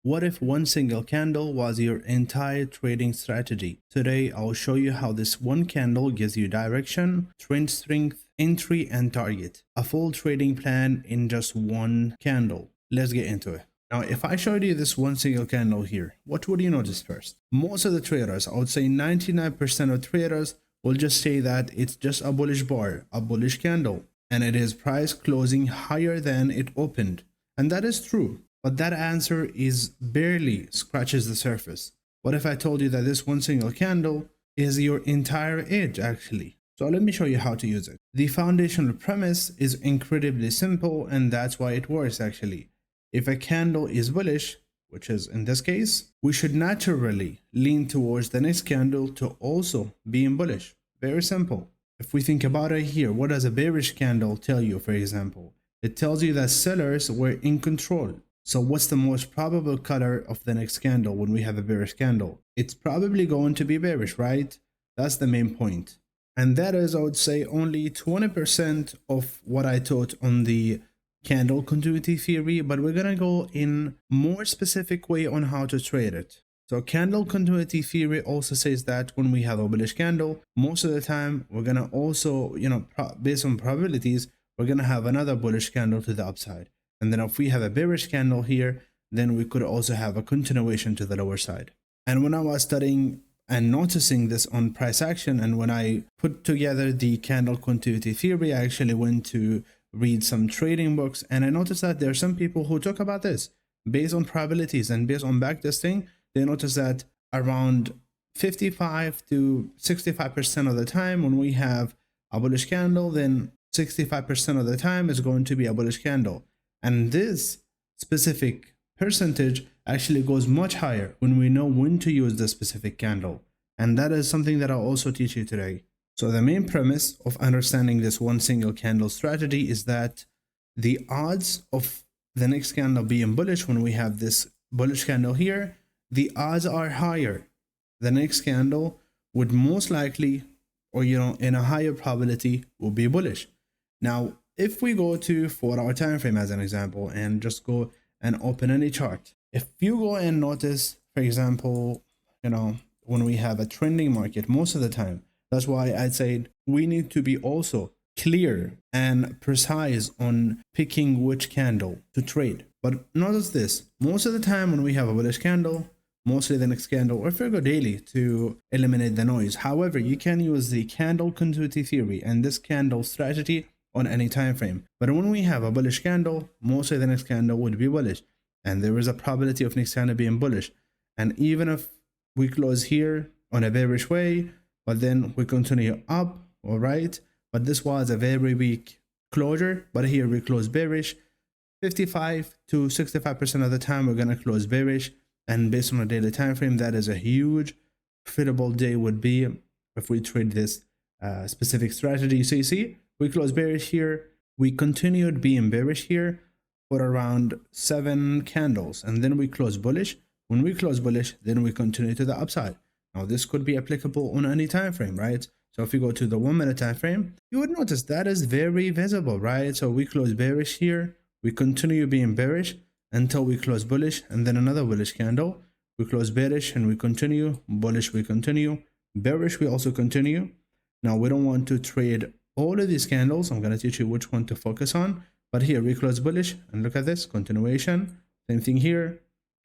What if one single candle was your entire trading strategy? Today, I'll show you how this one candle gives you direction, trend strength, entry, and target. A full trading plan in just one candle. Let's get into it. Now, if I showed you this one single candle here, what would you notice first? Most of the traders, I would say 99% of traders, will just say that it's just a bullish bar, a bullish candle, and it is price closing higher than it opened. And that is true, but that answer is barely scratches the surface. What if I told you that this one single candle is your entire edge actually? So let me show you how to use it. The foundational premise is incredibly simple, and that's why it works actually. If a candle is bullish, which is in this case, we should naturally lean towards the next candle to also be in bullish. Very simple. If we think about it here, what does a bearish candle tell you, for example? It tells you that sellers were in control. So what's the most probable color of the next candle when we have a bearish candle? It's probably going to be bearish, right? That's the main point. And that is, I would say, only 20% of what I taught on the candle continuity theory, but we're gonna go in more specific way on how to trade it. So candle continuity theory also says that when we have a bullish candle, most of the time we're gonna also, based on probabilities, we're gonna have another bullish candle to the upside. And then if we have a bearish candle here, then we could also have a continuation to the lower side. And when I was studying and noticing this on price action, and when I put together the candle continuity theory, I actually went to read some trading books, and I noticed that there are some people who talk about this based on probabilities and based on backtesting. They notice that around 55 to 65% of the time when we have a bullish candle, then 65% of the time is going to be a bullish candle. And this specific percentage actually goes much higher when we know when to use the specific candle. And that is something that I'll also teach you today. So the main premise of understanding this one single candle strategy is that the odds of the next candle being bullish when we have this bullish candle here, the odds are higher. The next candle would most likely, or in a higher probability, will be bullish. Now, if we go to 4-hour time frame as an example and just go and open any chart, if you go and notice, for example, when we have a trending market most of the time, that's why I'd say we need to be also clear and precise on picking which candle to trade. But notice this, most of the time when we have a bullish candle, mostly the next candle, or if we go daily to eliminate the noise. However, you can use the candle continuity theory and this candle strategy on any time frame. But when we have a bullish candle, mostly the next candle would be bullish, and there is a probability of next candle being bullish. And even if we close here on a bearish way, but then we continue up, all right, but this was a very weak closure, but here we close bearish. 55 to 65% of the time we're going to close bearish, and based on a daily time frame, that is a huge profitable day would be if we trade this specific strategy. So you see, we close bearish here, we continued being bearish here for around 7 candles, and then we close bullish. When we close bullish, then we continue to the upside. Now this could be applicable on any time frame, right? So if you go to the 1 minute time frame, you would notice that is very visible, right? So we close bearish here, we continue being bearish until we close bullish, and then another bullish candle. We close bearish and we continue, bullish we continue, bearish we also continue. Now we don't want to trade all of these candles. I'm going to teach you which one to focus on. But here we close bullish, and look at this continuation, same thing here.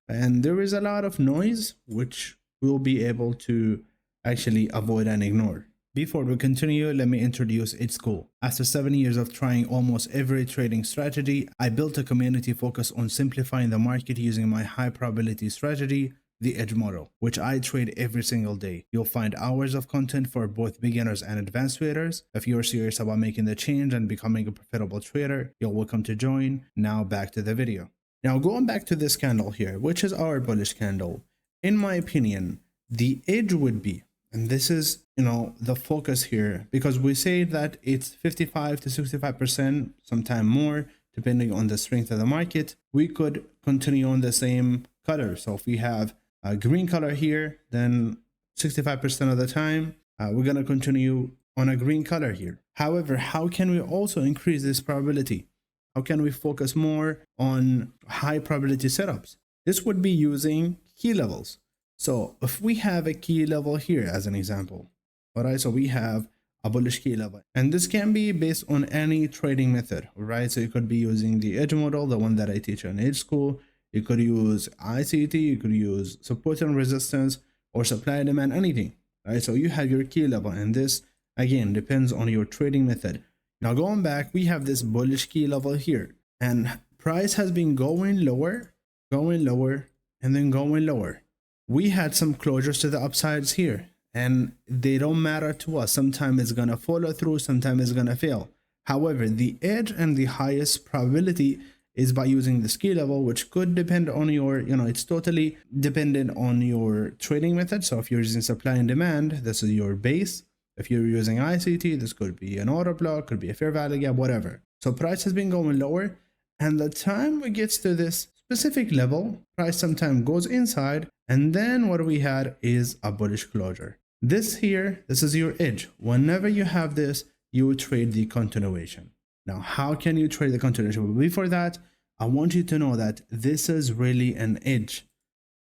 And there is a lot of noise which we'll be able to actually avoid and ignore. Before we continue, let me introduce Edge School. After 7 years of trying almost every trading strategy, I built a community focused on simplifying the market using my high probability strategy, the Edge model, which I trade every single day. You'll find hours of content for both beginners and advanced traders. If you're serious about making the change and becoming a profitable trader, you're welcome to join. Now back to the video. Now going back to this candle here, which is our bullish candle, in my opinion, the edge would be, and this is, the focus here, because we say that it's 55 to 65%, sometime more, depending on the strength of the market. We could continue on the same color. So if we have a green color here, then 65% of the time, we're going to continue on a green color here. However, how can we also increase this probability? How can we focus more on high probability setups? This would be using key levels. So if we have a key level here as an example, all right, so we have a bullish key level, and this can be based on any trading method, right? So you could be using the edge model, the one that I teach in edge school. You could use ICT, you could use support and resistance, or supply and demand, anything, right? So you have your key level, and this again depends on your trading method. Now going back, we have this bullish key level here, and price has been going lower, and then going lower. We had some closures to the upsides here, and they don't matter to us. Sometimes it's gonna follow through, sometimes it's gonna fail. However, the edge and the highest probability is by using the key level, which could depend on your, it's totally dependent on your trading method. So if you're using supply and demand, this is your base. If you're using ICT, this could be an order block, could be a fair value gap, whatever. So price has been going lower, and the time we get to this specific level, price sometimes goes inside, and then what we had is a bullish closure. This here, this is your edge. Whenever you have this, you trade the continuation. Now, how can you trade the continuation? But before that, I want you to know that this is really an edge.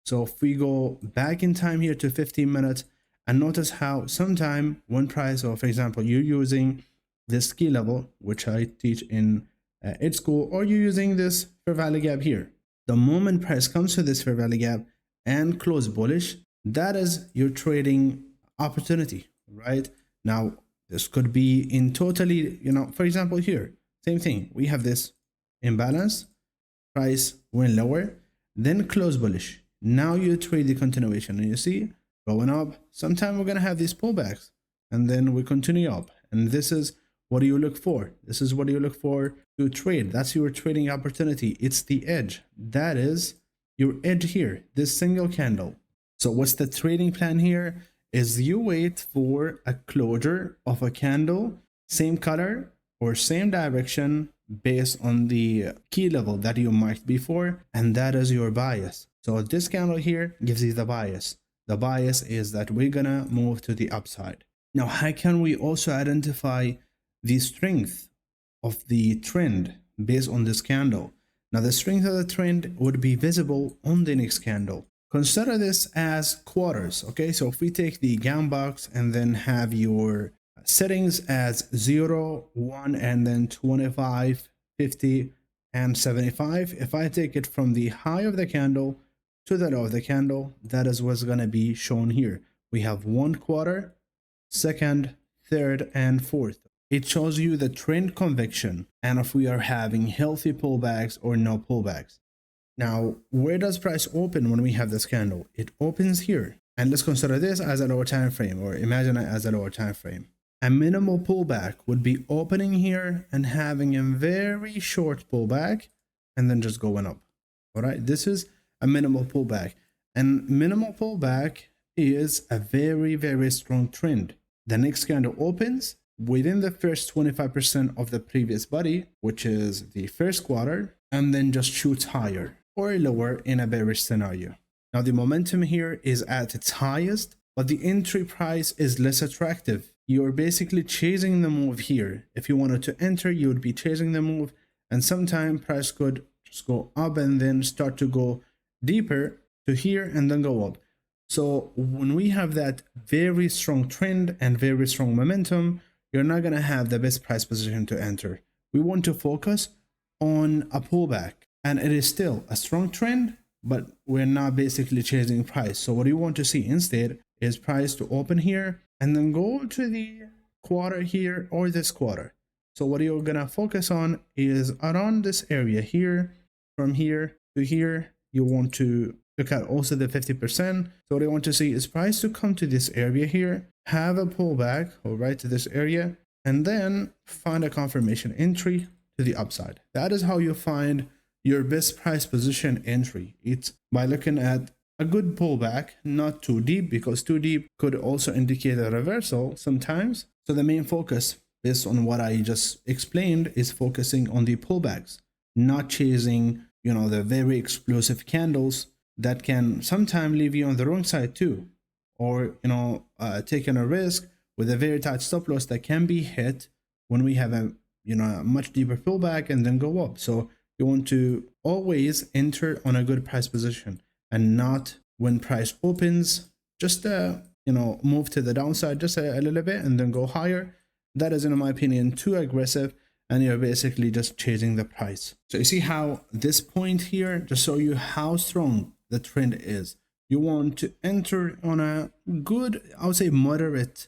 So if we go back in time here to 15 minutes, and notice how sometime when price, or for example, you're using this key level, which I teach in edge school, or you're using this fair value gap here. The moment price comes to this fair value gap and close bullish, that is your trading opportunity, right? Now, this could be in totally, for example, here, same thing. We have this imbalance, price went lower, then close bullish. Now you trade the continuation, and you see going up. Sometimes we're going to have these pullbacks, and then we continue up. And this is what you look for. This is what you look for to trade. That's your trading opportunity. It's the edge. That is your edge here, this single candle. So what's the trading plan here? Is you wait for a closure of a candle, same color or same direction based on the key level that you marked before, and that is your bias. So this candle here gives you the bias. The bias is that we're gonna move to the upside. Now, how can we also identify the strength of the trend based on this candle? Now, the strength of the trend would be visible on the next candle. Consider this as quarters, okay? So if we take the Gann box and then have your settings as 0, 1, and then 25, 50, and 75. If I take it from the high of the candle to the low of the candle, that is what's going to be shown here. We have 1 quarter, 2nd, 3rd, and 4th. It shows you the trend conviction and if we are having healthy pullbacks or no pullbacks. Now, where does price open when we have this candle? It opens here. And let's consider this as a lower time frame, or imagine it as a lower time frame. A minimal pullback would be opening here and having a very short pullback and then just going up. All right, this is a minimal pullback, and minimal pullback is a very, very strong trend. The next candle opens within the first 25% of the previous body, which is the first quarter, and then just shoots higher or lower in a bearish scenario. Now the momentum here is at its highest, but the entry price is less attractive. You're basically chasing the move here. If you wanted to enter, you would be chasing the move, and sometimes price could just go up and then start to go deeper to here and then go up. So when we have that very strong trend and very strong momentum, you're not going to have the best price position to enter. We want to focus on a pullback, and it is still a strong trend, but we're not basically chasing price. So what you want to see instead is price to open here and then go to the quarter here or this quarter. So what you're gonna focus on is around this area here, from here to here. You want to look at also the 50%. So what I want to see is price to come to this area here, have a pullback, all right, to this area, and then find a confirmation entry to the upside. That is how you find your best price position entry. It's by looking at a good pullback, not too deep, because too deep could also indicate a reversal sometimes. So the main focus, based on what I just explained, is focusing on the pullbacks, not chasing, the very explosive candles that can sometimes leave you on the wrong side too, or taking a risk with a very tight stop loss that can be hit when we have a much deeper pullback and then go up. So You want to always enter on a good price position and not when price opens, just move to the downside just a little bit and then go higher. That is, in my opinion, too aggressive, and you're basically just chasing the price. So you see how this point here just show you how strong the trend is. You want to enter on a good, I would say moderate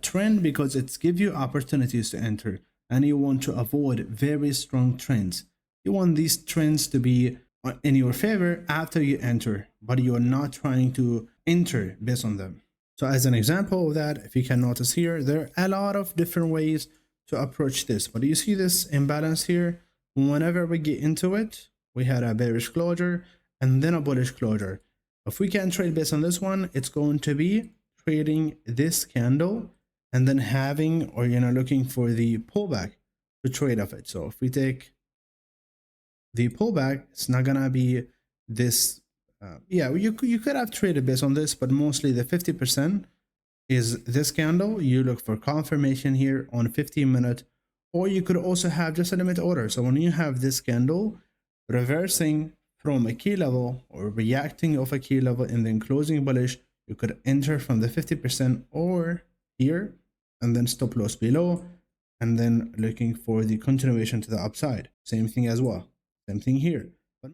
trend, because it gives you opportunities to enter, and you want to avoid very strong trends. You want these trends to be in your favor after you enter, but you're not trying to enter based on them. So as an example of that, if you can notice here, there are a lot of different ways to approach this. But you see this imbalance here. Whenever we get into it, we had a bearish closure and then a bullish closure. If we can trade based on this one, it's going to be trading this candle and then having, or looking for the pullback to trade off it. So if we take the pullback, it's not gonna be this. You could have traded based on this, but mostly the 50% is this candle. You look for confirmation here on 15-minute, or you could also have just a limit order. So when you have this candle reversing from a key level or reacting off a key level and then closing bullish, you could enter from the 50% or here and then stop loss below, and then looking for the continuation to the upside. Same thing as well. Same thing here.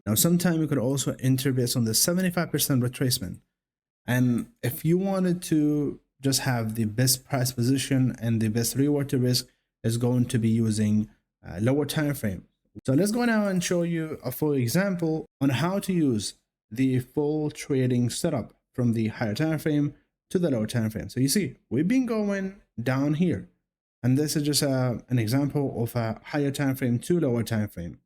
Now, sometimes you could also enter based on the 75% retracement. And if you wanted to just have the best price position and the best reward to risk, is going to be using lower time frame. So let's go now and show you a full example on how to use the full trading setup from the higher time frame to the lower time frame. So you see, we've been going down here, and this is just an example of a higher time frame to lower time frame.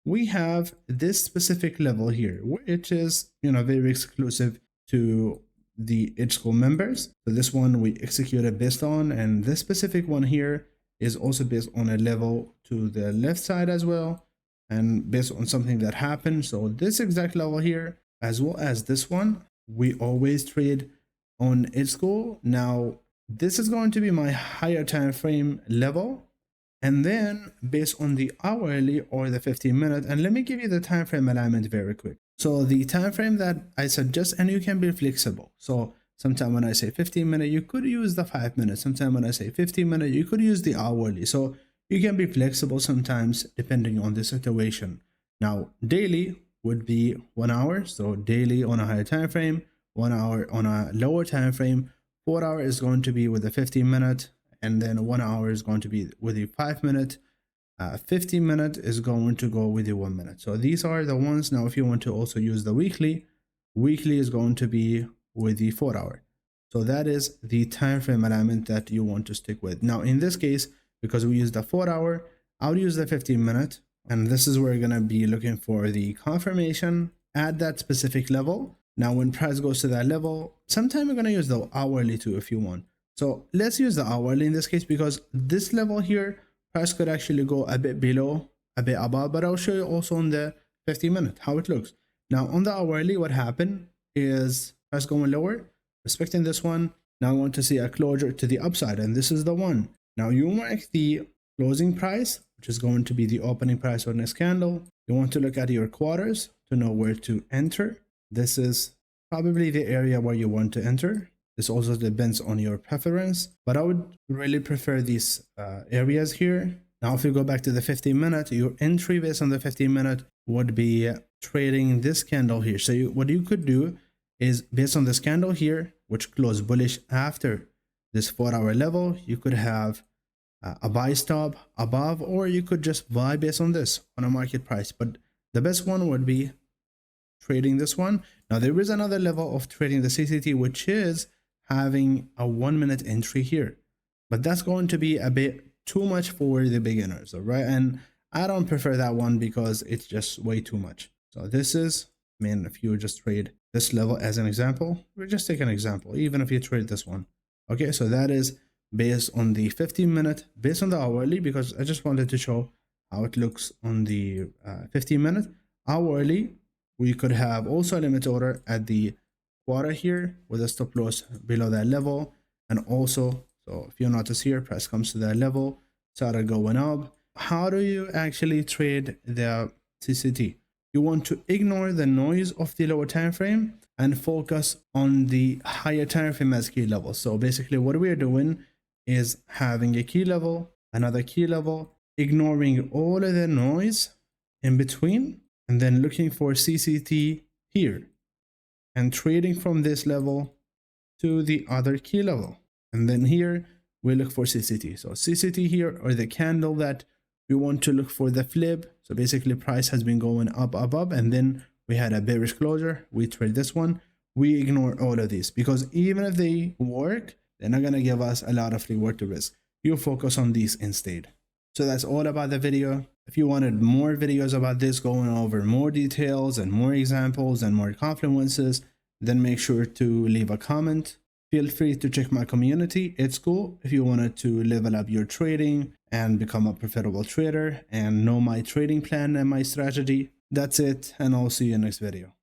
We have this specific level here, which is very exclusive to the Edge School members. So this one we executed based on, and this specific one here is also based on a level to the left side as well, and based on something that happened. So this exact level here, as well as this one, we always trade on Edge School. Now this is going to be my higher time frame level, and then based on the hourly or the 15-minute, and let me give you the time frame alignment very quick. So the time frame that I suggest, and you can be flexible. So sometime when I say 15-minute, you could use the 5 minutes. Sometime when I say 15-minute, you could use the hourly. So you can be flexible sometimes depending on the situation. Now daily would be 1 hour. So daily on a higher time frame, 1 hour on a lower time frame. 4 hour is going to be with the 15-minute, and then 1 hour is going to be with the 5 minute. 15-minute is going to go with the 1 minute. So these are the ones. Now if you want to also use the weekly is going to be with the 4 hour. So that is the time frame alignment that you want to stick with. Now in this case, because we use the 4 hour, I'll use the 15-minute, and this is where we're going to be looking for the confirmation at that specific level. Now when price goes to that level, sometime we're going to use the hourly too if you want. So let's use the hourly in this case, because this level here, price could actually go a bit below, a bit above, but I'll show you also on the 15-minute how it looks. Now on the hourly, what happened is price going lower, respecting this one. Now I want to see a closure to the upside, and this is the one. Now you mark the closing price, which is going to be the opening price on this candle. You want to look at your quarters to know where to enter. This is probably the area where you want to enter. This also depends on your preference, but I would really prefer these areas here. Now, if you go back to the 15-minute, your entry based on the 15-minute would be trading this candle here. So what you could do is based on this candle here, which closed bullish after this 4-hour level, you could have a buy stop above, or you could just buy based on this on a market price. But the best one would be trading this one. Now, there is another level of trading the CCT, which is having a 1-minute entry here, but that's going to be a bit too much for the beginners, all right? And I don't prefer that one because it's just way too much. So this is, if you just trade this level as an example, we'll just take an example, even if you trade this one. Okay, so that is based on the 15-minute, based on the hourly, because I just wanted to show how it looks on the 15-minute. Hourly, we could have also a limit order at the quarter here with a stop loss below that level, and also, so if you notice here, price comes to that level, started going up. How do you actually trade the CCT. You want to ignore the noise of the lower time frame and focus on the higher time frame as key level. So basically what we are doing is having a key level, another key level, ignoring all of the noise in between, and then looking for CCT here and trading from this level to the other key level. And then here we look for CCT. So CCT here, or the candle that we want to look for the flip. So basically price has been going up, and then we had a bearish closure. We trade this one. We ignore all of these because even if they work, they're not going to give us a lot of reward to risk. You focus on these instead. So that's all about the video. If you wanted more videos about this, going over more details and more examples and more confluences, then make sure to leave a comment. Feel free to check my community. It's cool if you wanted to level up your trading and become a profitable trader and know my trading plan and my strategy. That's it, and I'll see you in the next video.